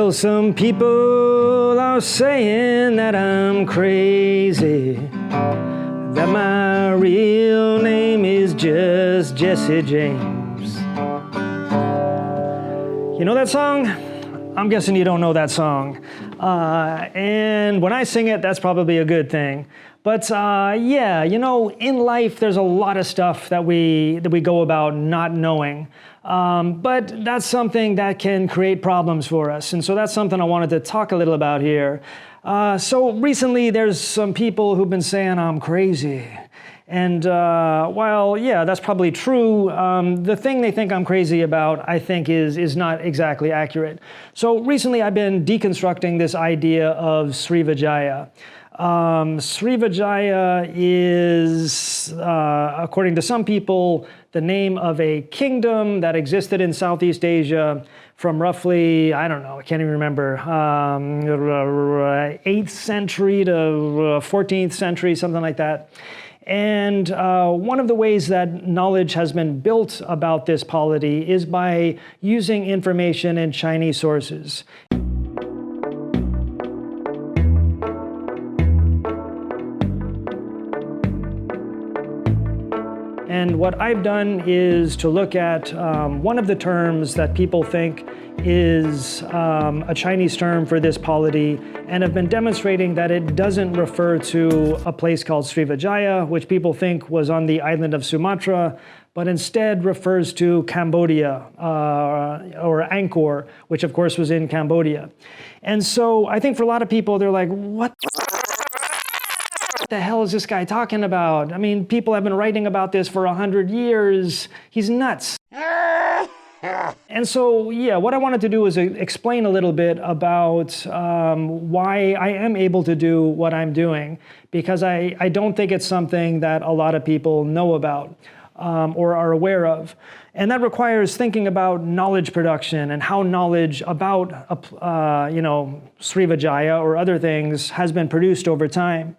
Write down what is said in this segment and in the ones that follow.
Well, some people are saying that I'm crazy, that my real name is just Jesse James. You know that song? I'm guessing you don't know that song. And when I sing it, that's probably a good thing. But yeah, you know, in life, there's a lot of stuff that we go about not knowing. But that's something that can create problems for us. And so that's something I wanted to talk a little about here. So recently, there's some people who've been saying I'm crazy. And while, yeah, that's probably true, the thing they think I'm crazy about, I think, is not exactly accurate. So recently, I've been deconstructing this idea of Srivijaya. Srivijaya is, according to some people, the name of a kingdom that existed in Southeast Asia from roughly, I don't know, I can't even remember, 8th century to 14th century, something like that. And one of the ways that knowledge has been built about this polity is by using information in Chinese sources. And what I've done is to look at one of the terms that people think is a Chinese term for this polity, and have been demonstrating that it doesn't refer to a place called Srivijaya, which people think was on the island of Sumatra, but instead refers to Cambodia, or Angkor, which of course was in Cambodia. And so I think for a lot of people, they're like, what the hell is this guy talking about? I mean, people have been writing about this for 100 years. He's nuts. And so, yeah, what I wanted to do is explain a little bit about why I am able to do what I'm doing, because I don't think it's something that a lot of people know about or are aware of. And that requires thinking about knowledge production and how knowledge about, Srivijaya or other things has been produced over time.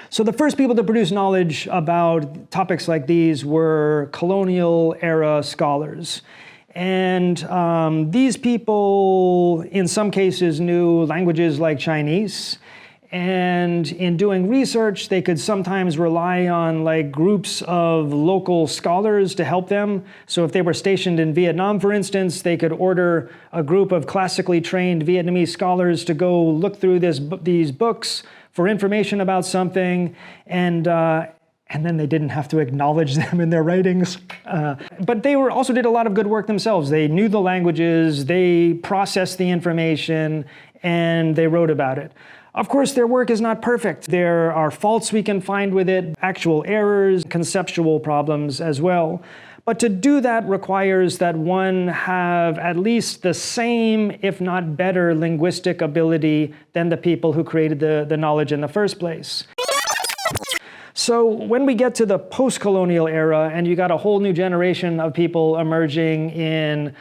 So the first people to produce knowledge about topics like these were colonial era scholars. And these people, in some cases, knew languages like Chinese. And in doing research, they could sometimes rely on like groups of local scholars to help them. So if they were stationed in Vietnam, for instance, they could order a group of classically trained Vietnamese scholars to go look through these books for information about something, and then they didn't have to acknowledge them in their writings. But they also did a lot of good work themselves. They knew the languages, they processed the information, and they wrote about it. Of course, their work is not perfect. There are faults we can find with it, actual errors, conceptual problems as well. But to do that requires that one have at least the same, if not better, linguistic ability than the people who created the knowledge in the first place. So when we get to the post-colonial era, and you got a whole new generation of people emerging in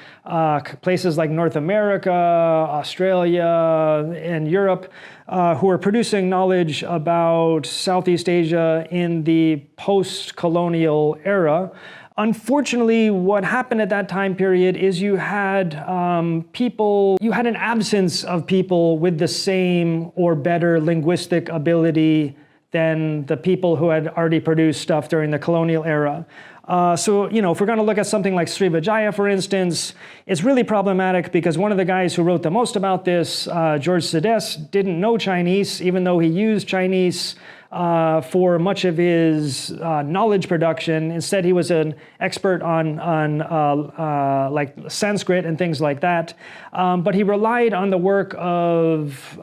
places like North America, Australia, and Europe, who are producing knowledge about Southeast Asia in the post-colonial era, unfortunately, what happened at that time period is you had an absence of people with the same or better linguistic ability than the people who had already produced stuff during the colonial era. So, you know, if we're going to look at something like Srivijaya, for instance, it's really problematic because one of the guys who wrote the most about this, George Siddes, didn't know Chinese, even though he used Chinese for much of his knowledge production. Instead, he was an expert on like Sanskrit and things like that. But he relied on the work of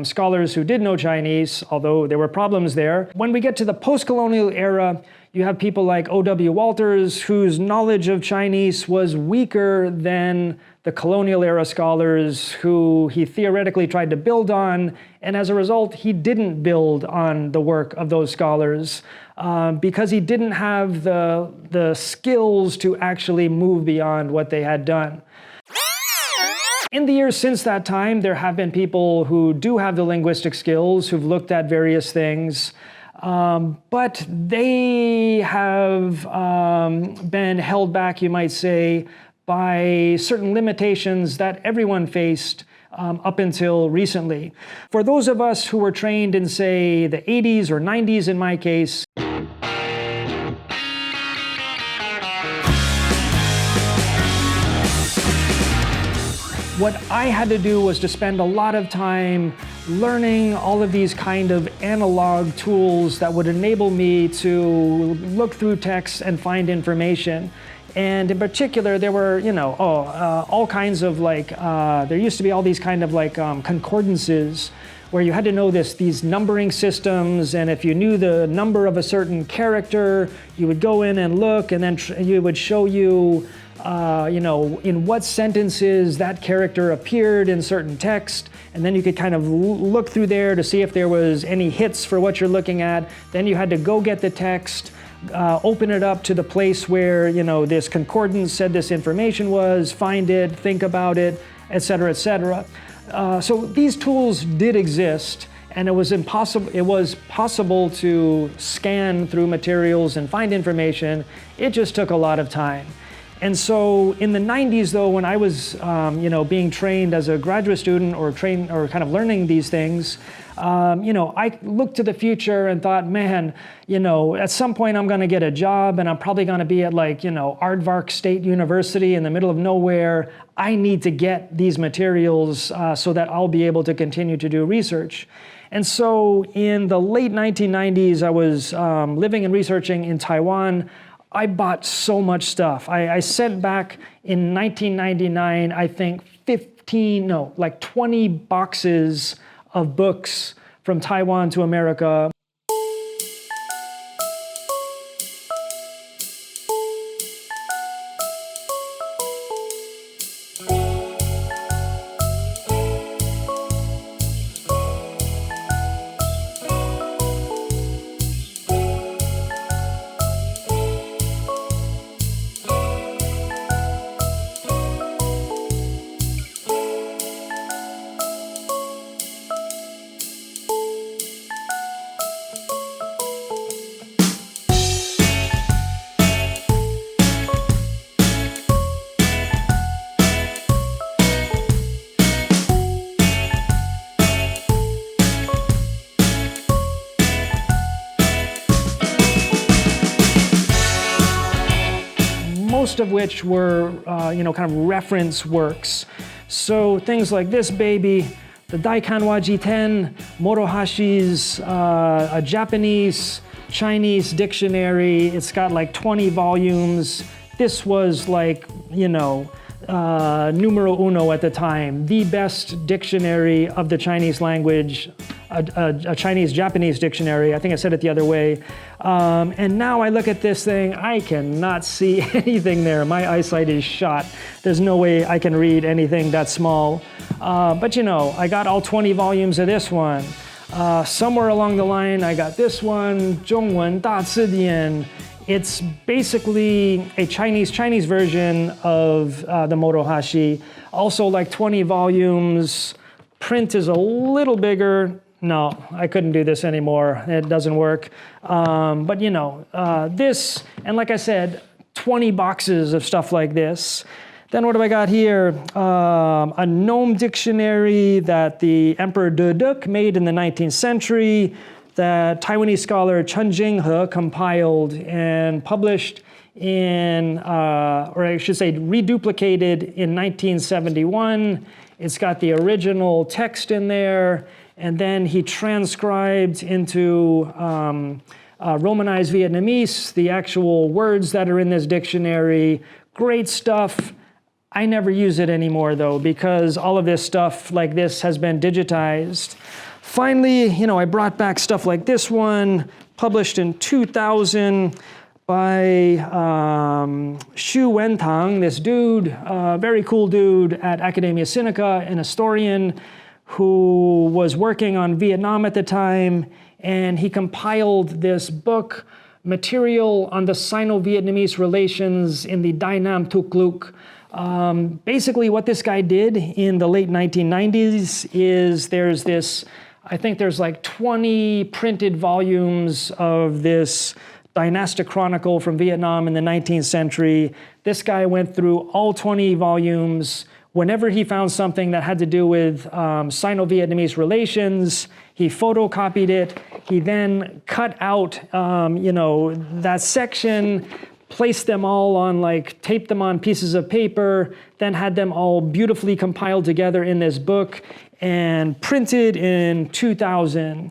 scholars who did know Chinese, although there were problems there. When we get to the post-colonial era, you have people like O.W. Walters, whose knowledge of Chinese was weaker than the colonial era scholars who he theoretically tried to build on, and as a result, he didn't build on the work of those scholars because he didn't have the skills to actually move beyond what they had done. In the years since that time, there have been people who do have the linguistic skills, who've looked at various things, but they have been held back, you might say, by certain limitations that everyone faced up until recently. For those of us who were trained in, say, the 80s or 90s in my case, what I had to do was to spend a lot of time learning all of these kind of analog tools that would enable me to look through text and find information. And in particular, there were, all kinds of there used to be all these kind of concordances where you had to know these numbering systems, and if you knew the number of a certain character, you would go in and look, and then you would show you in what sentences that character appeared in certain text, and then you could kind of look through there to see if there was any hits for what you're looking at. Then you had to go get the text, open it up to the place where this concordance said this information was, find it, think about it, etc., etc. So these tools did exist, and it was possible to scan through materials and find information. It just took a lot of time. And so in the 90s, though, when I was being trained as a graduate student or kind of learning these things, I looked to the future and thought, man, at some point I'm going to get a job, and I'm probably going to be at Aardvark State University in the middle of nowhere. I need to get these materials so that I'll be able to continue to do research. And so in the late 1990s, I was living and researching in Taiwan. I bought so much stuff. I sent back in 1999, I think 20 boxes of books from Taiwan to America. Most of which were, kind of reference works. So things like this baby, the Daikanwa Jiten, Morohashi's a Japanese Chinese dictionary. It's got 20 volumes. This was numero uno at the time, the best dictionary of the Chinese language, a Chinese-Japanese dictionary. I think I said it the other way. And now I look at this thing, I cannot see anything there. My eyesight is shot. There's no way I can read anything that small. But I got all 20 volumes of this one. Somewhere along the line, I got this one, 中文大词典. It's basically a Chinese version of the Morohashi. Also 20 volumes. Print is a little bigger. No, I couldn't do this anymore. It doesn't work. But this, and like I said, 20 boxes of stuff like this. Then what have I got here? A Gnome dictionary that the Emperor Deduk made in the 19th century, that Taiwanese scholar Chen Jinghe compiled and published in, or I should say reduplicated in 1971. It's got the original text in there, and then he transcribed into Romanized Vietnamese the actual words that are in this dictionary. Great stuff. I never use it anymore, though, because all of this stuff like this has been digitized. Finally, I brought back stuff like this one, published in 2000 by Xu Wentang, this dude, very cool dude at Academia Sinica, an historian who was working on Vietnam at the time, and he compiled this book, Material on the Sino-Vietnamese Relations in the Dai Nam Tuk Luk. Basically, what this guy did in the late 1990s is I think there's 20 printed volumes of this dynastic chronicle from Vietnam in the 19th century. This guy went through all 20 volumes, whenever he found something that had to do with Sino-Vietnamese relations, he photocopied it. He then cut out, that section, placed them all on, taped them on pieces of paper, then had them all beautifully compiled together in this book and printed in 2000.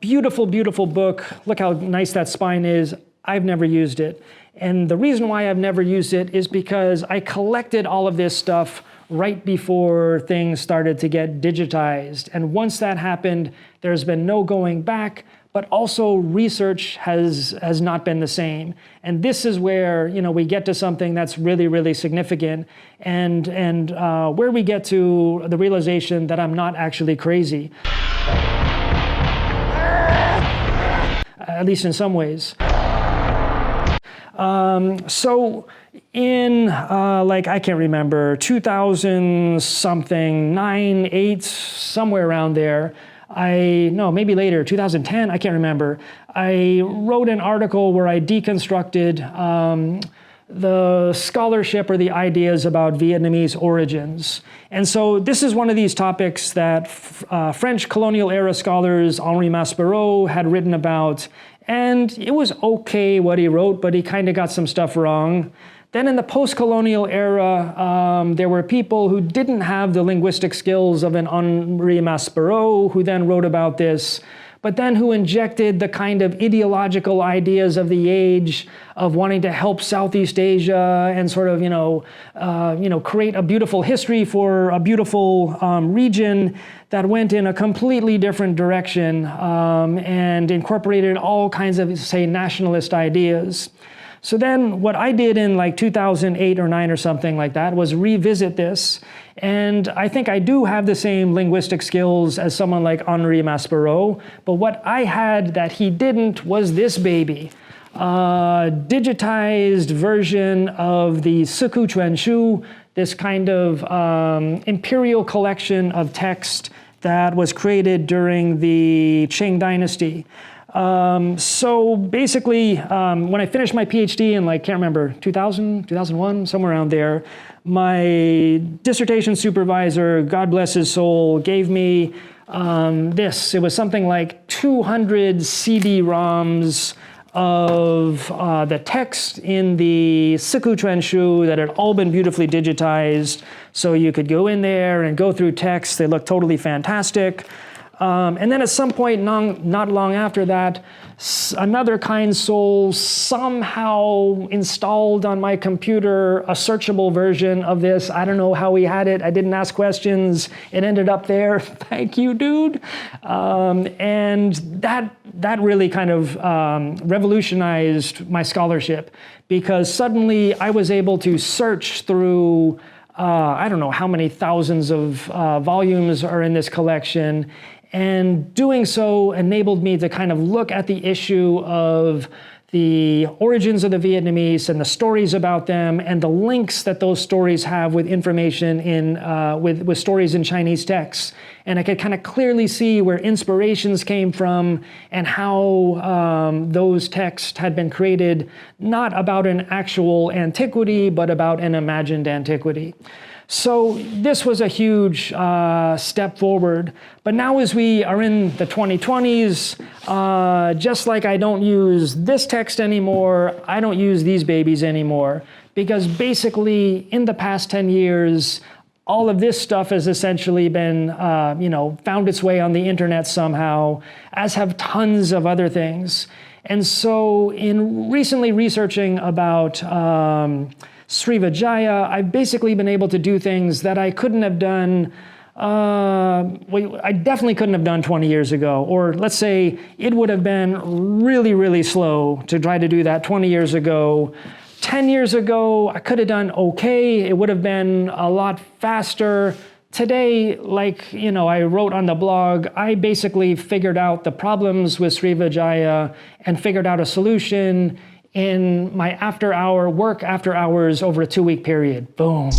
Beautiful, beautiful book. Look how nice that spine is. I've never used it. And the reason why I've never used it is because I collected all of this stuff right before things started to get digitized. And once that happened, there's been no going back, but also research has not been the same. And this is where, we get to something that's really, really significant, and where we get to the realization that I'm not actually crazy. At least in some ways. So in, I can't remember, 2000 something, 9, 8, somewhere around there, maybe later, 2010, I can't remember. I wrote an article where I deconstructed the scholarship or the ideas about Vietnamese origins. And so this is one of these topics that French colonial era scholars Henri Maspero had written about, and it was okay what he wrote, but he kind of got some stuff wrong. Then in the post-colonial era, there were people who didn't have the linguistic skills of an Henri Maspero, who then wrote about this, but then who injected the kind of ideological ideas of the age of wanting to help Southeast Asia and sort of, create a beautiful history for a beautiful region that went in a completely different direction and incorporated all kinds of, say, nationalist ideas. So then what I did in 2008 or 9 or something like that was revisit this. And I think I do have the same linguistic skills as someone like Henri Maspero, but what I had that he didn't was this baby. Digitized version of the Siku Chuanshu, this kind of imperial collection of text that was created during the Qing dynasty. So basically, when I finished my PhD in can't remember, 2000, 2001, somewhere around there, my dissertation supervisor, God bless his soul, gave me this. It was something like 200 CD-ROMs of the text in the Siku Chuanshu that had all been beautifully digitized. So you could go in there and go through text. They looked totally fantastic. And then at some point, not long after that, another kind soul somehow installed on my computer a searchable version of this. I don't know how he had it. I didn't ask questions. It ended up there. Thank you, dude. And that really kind of revolutionized my scholarship, because suddenly I was able to search through I don't know how many thousands of volumes are in this collection. And doing so enabled me to kind of look at the issue of the origins of the Vietnamese and the stories about them and the links that those stories have with information with stories in Chinese texts. And I could kind of clearly see where inspirations came from and how those texts had been created, not about an actual antiquity, but about an imagined antiquity. So this was a huge step forward. But now as we are in the 2020s, just like I don't use this text anymore, I don't use these babies anymore. Because basically, in the past 10 years, all of this stuff has essentially been, found its way on the internet somehow, as have tons of other things. And so in recently researching about Srivijaya, I've basically been able to do things that I couldn't have done, I definitely couldn't have done 20 years ago. Or let's say it would have been really, really slow to try to do that 20 years ago. 10 years ago, I could have done okay. It would have been a lot faster. Today, I wrote on the blog, I basically figured out the problems with Srivijaya and figured out a solution in my work after hours over a 2-week period. Boom.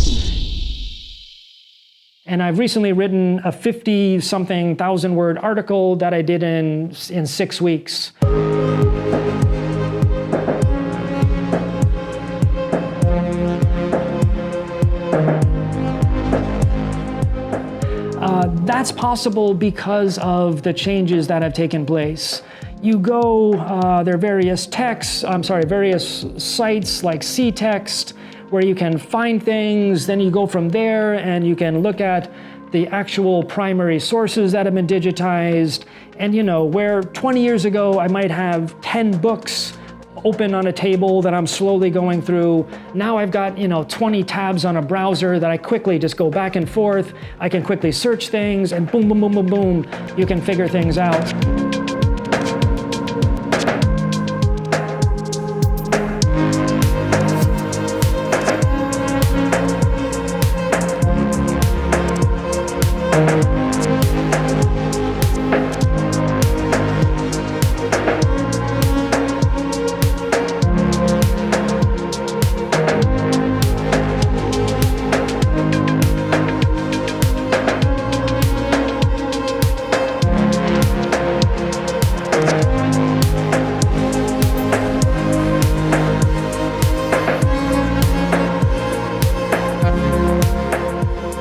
And I've recently written a 50-something thousand word article that I did in 6 weeks. that's possible because of the changes that have taken place. You go, there are various various sites like cText, where you can find things, then you go from there and you can look at the actual primary sources that have been digitized. And where 20 years ago I might have 10 books open on a table that I'm slowly going through, now I've got 20 tabs on a browser that I quickly just go back and forth. I can quickly search things and boom, boom, boom, boom, boom, you can figure things out.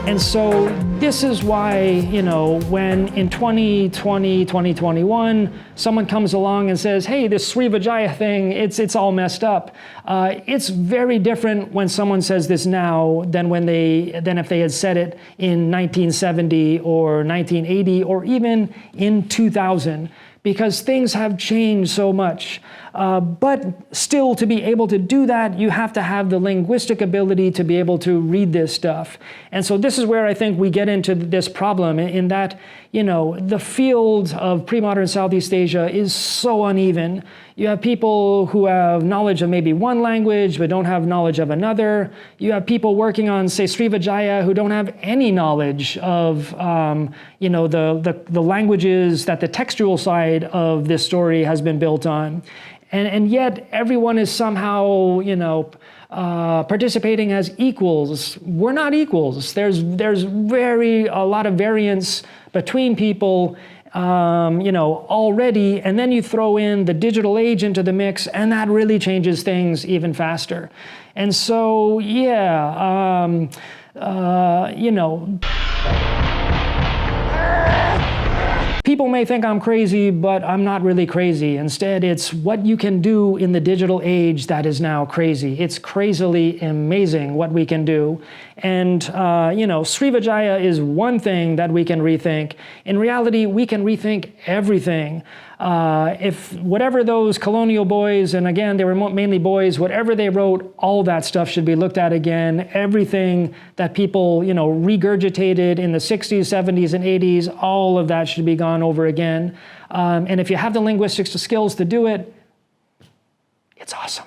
And so this is why, when in 2020, 2021, someone comes along and says, hey, this Srivijaya thing, it's all messed up. It's very different when someone says this now than if they had said it in 1970 or 1980 or even in 2000. Because things have changed so much. But still, to be able to do that, you have to have the linguistic ability to be able to read this stuff. And so this is where I think we get into this problem, in that, the field of pre-modern Southeast Asia is so uneven. You have people who have knowledge of maybe one language, but don't have knowledge of another. You have people working on, say, Srivijaya, who don't have any knowledge of, the languages that the textual side of this story has been built on. And yet everyone is somehow, participating as equals. We're not equals. There's a lot of variance between people, already, and then you throw in the digital age into the mix, and that really changes things even faster. And so, people may think I'm crazy, but I'm not really crazy. Instead, it's what you can do in the digital age that is now crazy. It's crazily amazing what we can do. And, Srivijaya is one thing that we can rethink. In reality, we can rethink everything. If whatever those colonial boys, and again, they were mainly boys, whatever they wrote, all that stuff should be looked at again. Everything that people, regurgitated in the 60s, 70s, and 80s, all of that should be gone over again. And if you have the linguistics skills to do it, it's awesome.